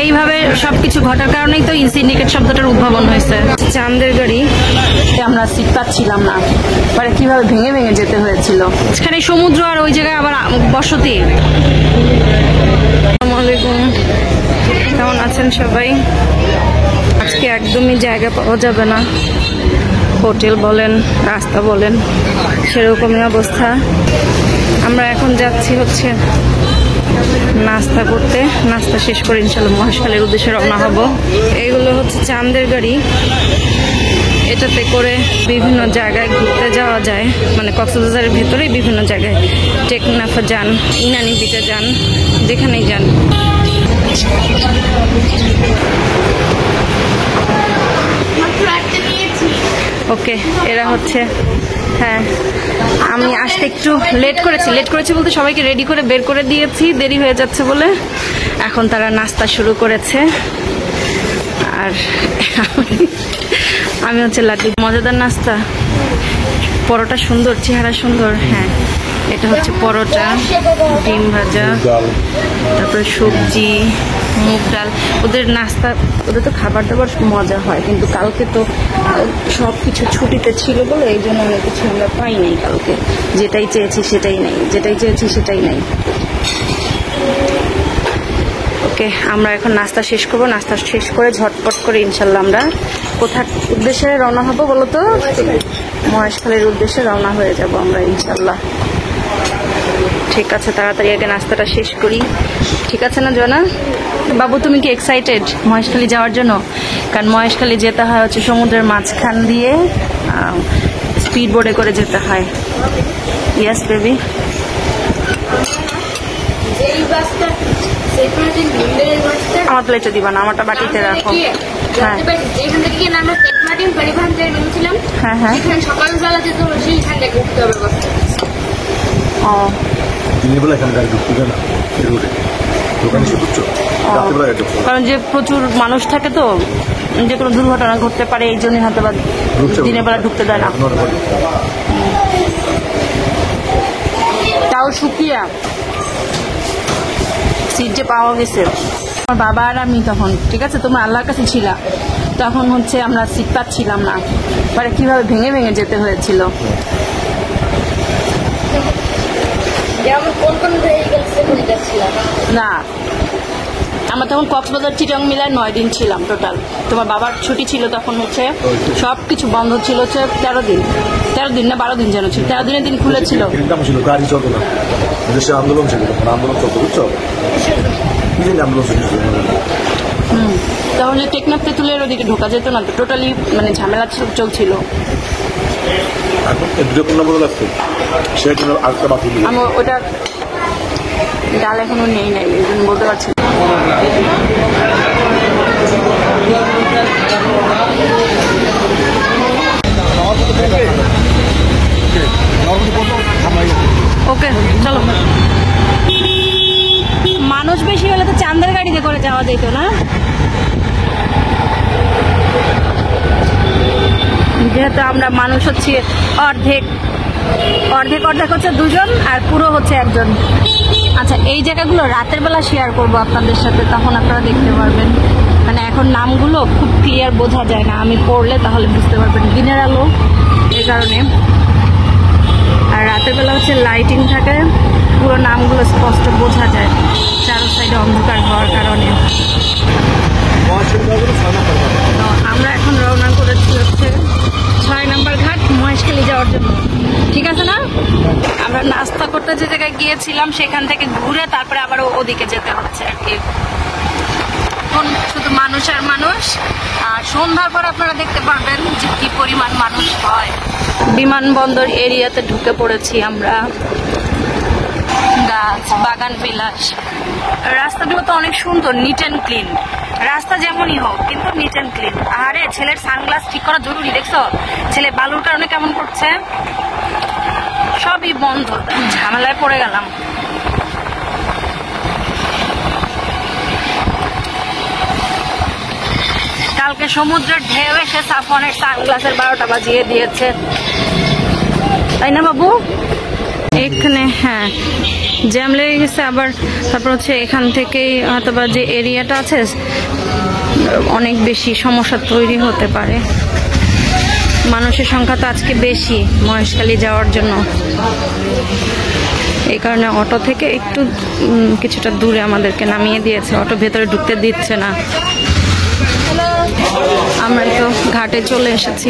এইভাবে সবকিছু ঘটার কারণেই তো সিন্ডিকেট শব্দটার উদ্ভাবন হয়েছে। চাঁদের গাড়ি আমরা সিট পাচ্ছিলাম না, পরে কিভাবে ভেঙে ভেঙে যেতে হয়েছিল। সেখানে সমুদ্র আর ওই জায়গায় আবার বসতি। আসসালামু আলাইকুম, কেমন আছেন সবাই? আজকে একদমই জায়গা পাওয়া যাবে না, হোটেল বলেন রাস্তা বলেন সেরকমই অবস্থা। আমরা এখন যাচ্ছি হচ্ছে নাস্তা করতে, নাস্তা শেষ করে ইনশাল্লাহ মহেশখালীর উদ্দেশ্যে রওনা হব। এইগুলো হচ্ছে চাঁদের গাড়ি, এটাতে করে বিভিন্ন জায়গায় ঘুরতে যাওয়া যায়, মানে কক্সবাজারের ভেতরেই বিভিন্ন জায়গায় টেকনাফে যান, ইনানি বিচে যান, যেখানেই যান। ওকে, এরা হচ্ছে, হ্যাঁ আমি আসতে একটু লেট করেছি বলতে সবাইকে রেডি করে বের করে দিয়েছি, দেরি হয়ে যাচ্ছে বলে। এখন তারা নাস্তা শুরু করেছে আর আমি হচ্ছে লাড্ডু। মজাদার নাস্তা, পরোটা সুন্দর, চেহারা সুন্দর। হ্যাঁ, এটা হচ্ছে পরোটা, ডিম ভাজা, তারপরে সবজি, মুগ ডাল। ওদের নাস্তা, ওদের তো খাবার দাবার মজা হয়, কিন্তু কালকে তো সব কিছু ছুটিতে ছিল বলে এই জন্য অনেক কিছু আমরা পাই নাই কালকে। যেটাই চেয়েছি সেটাই নেই, যেটাই চেয়েছি সেটাই নেই। ওকে, আমরা এখন নাস্তা শেষ করবো। নাস্তা শেষ করে ঝটপট করে ইনশাল্লাহ আমরা কোথার উদ্দেশ্যে রওনা হবো বলো তো? মহেশখালীর উদ্দেশ্যে রওনা হয়ে যাব আমরা ইনশাল্লাহ। ঠিক আছে, তাড়াতাড়ি আগে নাস্তাটা শেষ করি। ঠিক আছে না জনা? বাবু তুমি কি এক্সাইটেড মহেশখালী যাওয়ার জন্য? কারণ মহেশখালী যেতে হয় হচ্ছে সমুদ্রের মাঝখান দিয়ে, স্পিড বোটে করে যেতে হয়। Yes baby. আমার প্লেটে দিবা না, আমারটা বাটিতে রাখো। হ্যাঁ হ্যাঁ হ্যাঁ, কারণ যে প্রচুর মানুষ থাকে তো, যে কোনো দুর্ঘটনা ঘটতে পারে, এই জন্যই হয়তো বা দিনের বেলা ঢুকতে দেয় না। তাও শুকিয়া সিট যে পাওয়া গেছে। আমার বাবা আর আমি তখন, ঠিক আছে তোমরা আল্লাহর কাছে ছিলা, তখন হচ্ছে আমরা সিট পাচ্ছিলাম না, পরে কিভাবে ভেঙে ভেঙে যেতে হয়েছিল। না, আমরা তখন কক্সবাজার চিটাং মিলায় 9 দিন ছিলাম টোটাল। তোমার বাবার ছুটি ছিল তখন, হচ্ছে সব কিছু বন্ধ ছিল, হচ্ছে 13 দিন না 12 দিন যেন ছিল। 13 দিনের দিন খুলেছিল। আন্দোলন ছিল, আন্দোলন চলতো, বুঝছো? তখন যে টেকনাফ তেঁতুলের ওদিকে ঢোকা যেত না, টোটালি মানে ঝামেলা চলছিল। আমার ওটা ডাল এখনো নেই নাই, এই জন্য বলতে পারছি। ওকে চলো। মানুষ বেশি হলে তো চাঁদের গাড়িতে করে যাওয়া যেত না? যেহেতু আমরা মানুষ হচ্ছে অর্ধেক হচ্ছে 2 জন আর পুরো হচ্ছে 1 জন। আচ্ছা, এই জায়গাগুলো রাতের বেলা শেয়ার করবো আপনাদের সাথে, তখন আপনারা দেখতে পারবেন। মানে এখন নামগুলো খুব ক্লিয়ার বোঝা যায় না, আমি পড়লে তাহলে বুঝতে পারবেন। দিনের আলো এই কারণে, আর রাতের বেলা হচ্ছে লাইটিং থাকে, পুরো নামগুলো স্পষ্ট বোঝা যায়, চারো সাইডে অন্ধকার হওয়ার কারণে। আমরা এখন রওনা করেছি হচ্ছে 6 নম্বর ঘাট মহেশখালী যাওয়ার জন্য। ঠিক আছে না? আমরা নাস্তা করতে যে জায়গায় গিয়েছিলাম সেখান থেকে ঘুরে তারপরে আবার ওদিকে যেতে হচ্ছে আর কি। এখন শুধু মানুষ আর মানুষ, আর সন্ধ্যার পর আপনারা দেখতে পারবেন যে কি পরিমাণ মানুষ হয়। বিমানবন্দর এরিয়াতে ঢুকে পড়েছি আমরা। গাছ, বাগান বিলাস, রাস্তাগুলো তো অনেক সুন্দর, নিট অ্যান্ড ক্লিন। রাস্তা যেমনই হোক কিন্তু নিট অ্যান্ড ক্লিন। আরে ছেলের সানগ্লাস ঠিক করা জরুরি, দেখছো ছেলে বালুর কারণে কেমন করছে। সবই বন্ধ, ঝামেলায় পড়ে গেলাম। কালকে সমুদ্রের ঢেউ এসে সাফনের সানগ্লাসের 12টা বাজিয়ে দিয়েছে, তাই না বাবু? এখানে হ্যাঁ জ্যাম লেগে গেছে আবার। তারপর হচ্ছে এখান থেকেই অথবা যে এরিয়াটা আছে অনেক বেশি সমস্যা তৈরি হতে পারে। মানুষের সংখ্যা তো আজকে বেশি মহেশখালী যাওয়ার জন্য, এই কারণে অটো থেকে একটু কিছুটা দূরে আমাদেরকে নামিয়ে দিয়েছে, অটো ভেতরে ঢুকতে দিচ্ছে না। আমরা তো ঘাটে চলে এসেছি।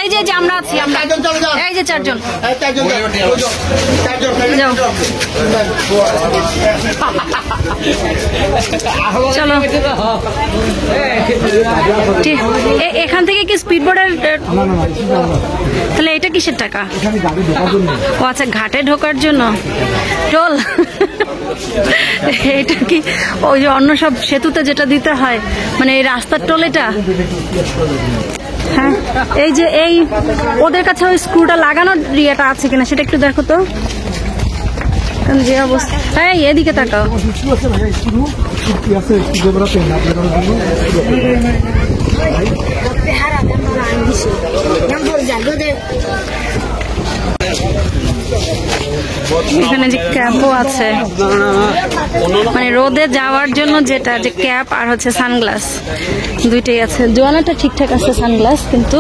এই যে আমরা আছি, এই যে 4 জন। চলো এখান থেকে কি স্পিড বোর্ডের, তাহলে এটা কিসের টাকা? ও আচ্ছা, ঘাটে ঢোকার জন্য টোল। এটা কি ওই যে অন্য সব সেতুতে যেটা দিতে হয়, মানে এই রাস্তার টোল এটা? হ্যাঁ, এই যে এই ওদের কাছে ওই স্ক্রুটা লাগানোর ইয়েটা আছে কিনা সেটা একটু দেখো তো। যে অবস্থা, হ্যাঁ এদিকে তাকাও। এখানে যে ক্যাপও আছে, মানে রোদে যাওয়ার জন্য যেটা, যে ক্যাপ আর হচ্ছে সানগ্লাস দুইটাই আছে। জোয়ানাটা ঠিকঠাক আছে সানগ্লাস, কিন্তু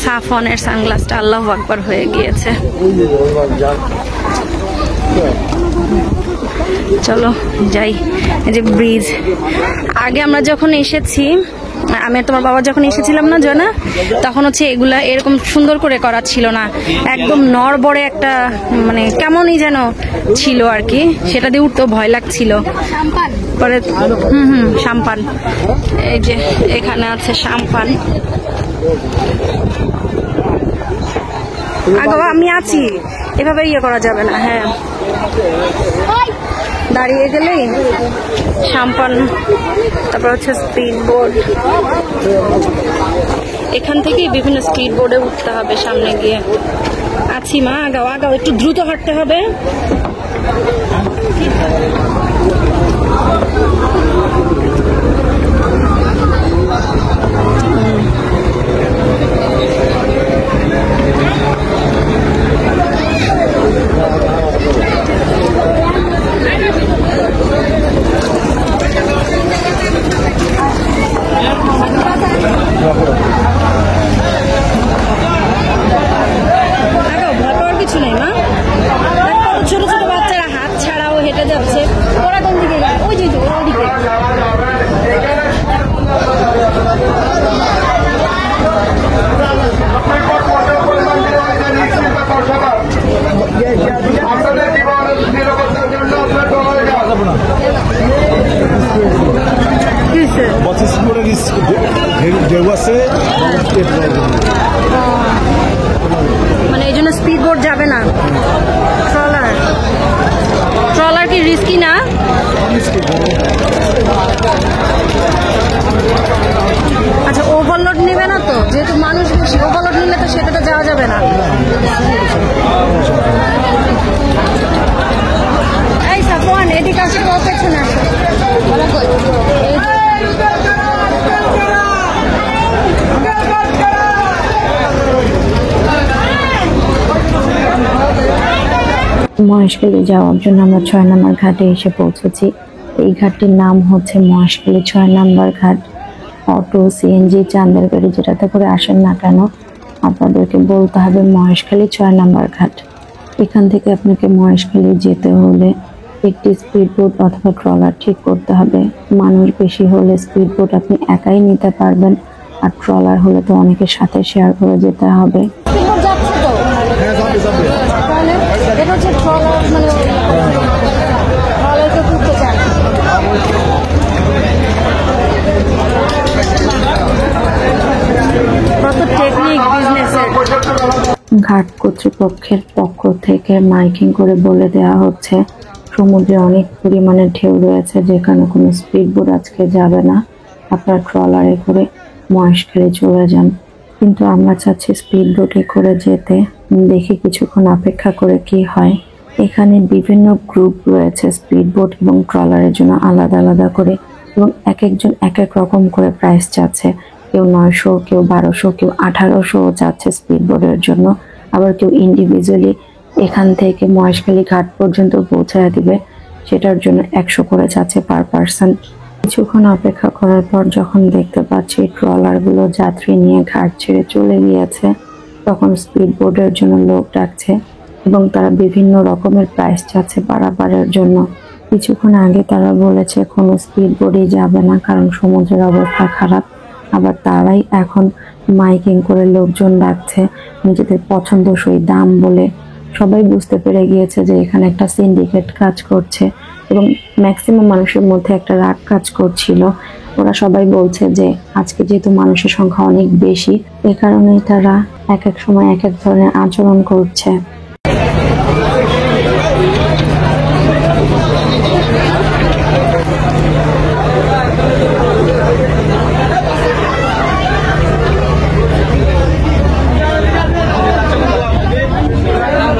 সাফনের সানগ্লাসটা আল্লাহু আকবার হয়ে গিয়েছে। চলো যাই। এই যে ব্রিজ, আগে আমরা যখন এসেছি, আমি আর তোমার বাবা যখন এসেছিলাম না জানা, তখন হচ্ছে এগুলা এরকম সুন্দর করে করা ছিল না, একদম নড়বড়ে একটা মানে কেমনই যেন ছিল আর কি, সেটা দিয়ে উঠতেও ভয় লাগছিল। পরে সাম্পান, এই যে এখানে আছে সাম্পান। আগে আমি আছি, এভাবে ইয়ে করা যাবে না। হ্যাঁ, দাঁড়িয়ে গেলেই সাম্পান। তারপর হচ্ছে স্পিড বোর্ড, এখান থেকেই বিভিন্ন স্পিড বোর্ডে উঠতে হবে সামনে গিয়ে। আছি মা, আগাও আগাও, একটু দ্রুত হাঁটতে হবে। কিছু নেই মা, ছোট ছোট বাচ্চারা হাত ছাড়াও হেঁটে যাচ্ছে। ওরা কোন দিকে গেল? ওই যে ওদিকে। মানে এই জন্য স্পিড বোট যাবে না। ট্রলার কি রিস্কি না? আচ্ছা, ওভারলোড নেবে না তো? যেহেতু মানুষ বেশি, ওভারলোড নিলে তো সেটাতে যাওয়া যাবে না। এই সাফওয়ান, এদিকে আসে, তো পেছনে আসে। মহেশখালী যাওয়ার জন্য আমরা 6 নম্বর ঘাটে এসে পৌঁছেছি। এই ঘাটটির নাম হচ্ছে মহেশখালী 6 নম্বর ঘাট। অটো, সিএনজি, চান্দের গাড়ি যেটাতে করে আসেন না কেন, আপনাদেরকে বলতে হবে মহেশখালী 6 নম্বর ঘাট। এখান থেকে আপনাকে মহেশখালী যেতে হলে একটি স্পিড বোট অথবা ট্রলার ঠিক করতে হবে। মানুষ বেশি হলে স্পিড বোট আপনি একাই নিতে পারবেন, আর ট্রলার হলে তো অনেকের সাথে শেয়ার করে যেতে হবে। ঘাট কর্তৃপক্ষের পক্ষ থেকে মাইকিং করে বলে দেওয়া হচ্ছে সমুদ্রে অনেক পরিমাণে ঢেউ রয়েছে, যেখানে কোনো স্পিড বোট আজকে যাবে না। আপনার ট্রলারে করে মহেশখালী চলে যান, কিন্তু আমরা চাচ্ছি স্পিড বোটে করে যেতে। দেখি কিছুক্ষণ অপেক্ষা করে কি হয়। এখানে বিভিন্ন গ্রুপ রয়েছে স্পিড বোট এবং ট্রলারের জন্য আলাদা আলাদা করে, এবং এক একজন এক এক রকম করে প্রাইস চাচ্ছে। কেউ 900, কেউ 1200, কেউ 1800 চাচ্ছে স্পিড বোটের জন্য। আবার কেউ ইন্ডিভিজুয়ালি এখান থেকে মহেশখালী ঘাট পর্যন্ত পৌঁছায় দিবে, সেটার জন্য 100 করে চাচ্ছে পার পার্সন। কিছুক্ষণ অপেক্ষা করার পর যখন দেখতে পাচ্ছি ট্রলারগুলো যাত্রী নিয়ে ঘাট ছেড়ে চলে গিয়েছে, তখন স্পিড বোটের জন্য লোক ডাকছে এবং তারা বিভিন্ন রকমের প্রাইস চাচ্ছে পারাপারের জন্য। কিছুক্ষণ আগে তারা বলেছে কোনো স্পিড বোটই যাবে না, কারণ সমুদ্রের অবস্থা খারাপ। আবার তারাই এখন মাইকিং করে লোকজন ডাকছে নিজেদের পছন্দসই দাম বলে। সবাই বুঝতে পেরে গিয়েছে যে এখানে একটা সিন্ডিকেট কাজ করছে, এবং ম্যাক্সিমাম মানুষের মধ্যে একটা রাগ কাজ করছিল। ওরা সবাই বলছে যে আজকে যেহেতু মানুষের সংখ্যা অনেক বেশি, এ কারণেই তারা এক এক সময় এক এক ধরনের আচরণ করছে।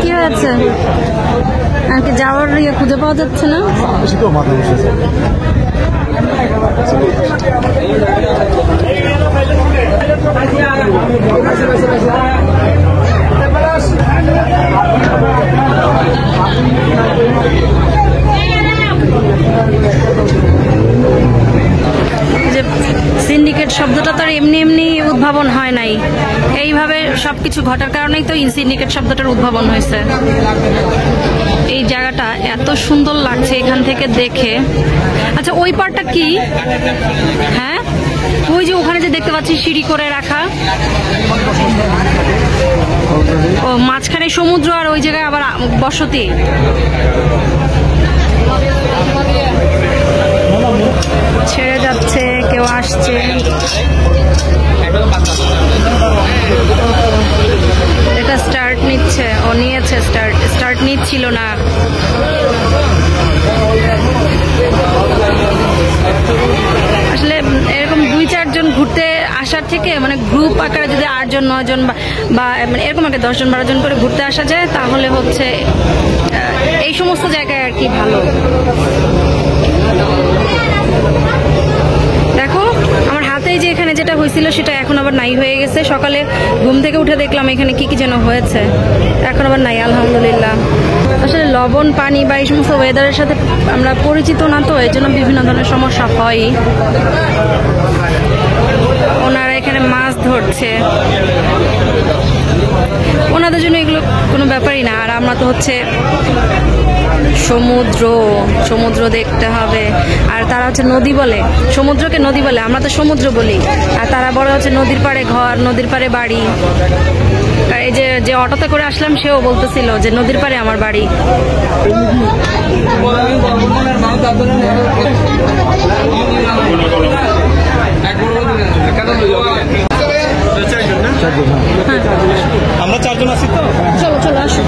কি হয়েছে? আর কি যাওয়ার ইয়ে খুঁজে পাওয়া যাচ্ছে না? যে সিন্ডিকেট শব্দটা তো আর এমনি এমনি উদ্ভাবন হয় নাই, এইভাবে সবকিছু ঘটার কারণেই তো সিন্ডিকেট শব্দটার উদ্ভাবন হয়েছে। এই জায়গাটা এত সুন্দর লাগছে এখান থেকে দেখে। আচ্ছা, ওই পার্টটা কি? হ্যাঁ, ওই যে ওখানে যে দেখতে পাচ্ছি সিঁড়ি করে রাখা, ও মাঝখানে সমুদ্র আর ওই জায়গায় আবার বসতি। ছেড়ে যাচ্ছে, কেউ আসছে। এটা স্টার্ট নিচ্ছে, ও নিয়েছে স্টার্ট নিচ্ছিল না। আসলে এরকম 2-4 জন ঘুরতে আসার থেকে মানে গ্রুপ আকারে যদি 8 জন 9 জন বা এরকম একটা 10 জন 12 জন করে ঘুরতে আসা যায়, তাহলে হচ্ছে এই সমস্ত জায়গায় আর কি ভালো। দেখো আমার হাতেই যে এখানে যেটা হয়েছিল সেটা এখন আবার নাই হয়ে গেছে। সকালে ঘুম থেকে উঠে দেখলাম এখানে কি কি যেন হয়েছে, এখন আবার নাই, আলহামদুলিল্লাহ। আসলে লবণ পানি বা এই সমস্ত ওয়েদারের সাথে আমরা পরিচিত না, তো এই জন্য বিভিন্ন ধরনের সমস্যা হয়। ওনারা এখানে মাছ ধরছে, ওনাদের জন্য এগুলো কোনো ব্যাপারই না। আর আমরা তো হচ্ছে সমুদ্র দেখতে হবে, আর তারা হচ্ছে নদী বলে, সমুদ্রকে নদী বলে, আমরা তো সমুদ্র বলি। আর তারা বলে হচ্ছে নদীর পাড়ে ঘর, নদীর পাড়ে বাড়ি। আর এই যে অটোতে করে আসলাম সেও বলতেছিল যে নদীর পাড়ে আমার বাড়ি। আমরা 4 জন আছি তো। চলো আসো।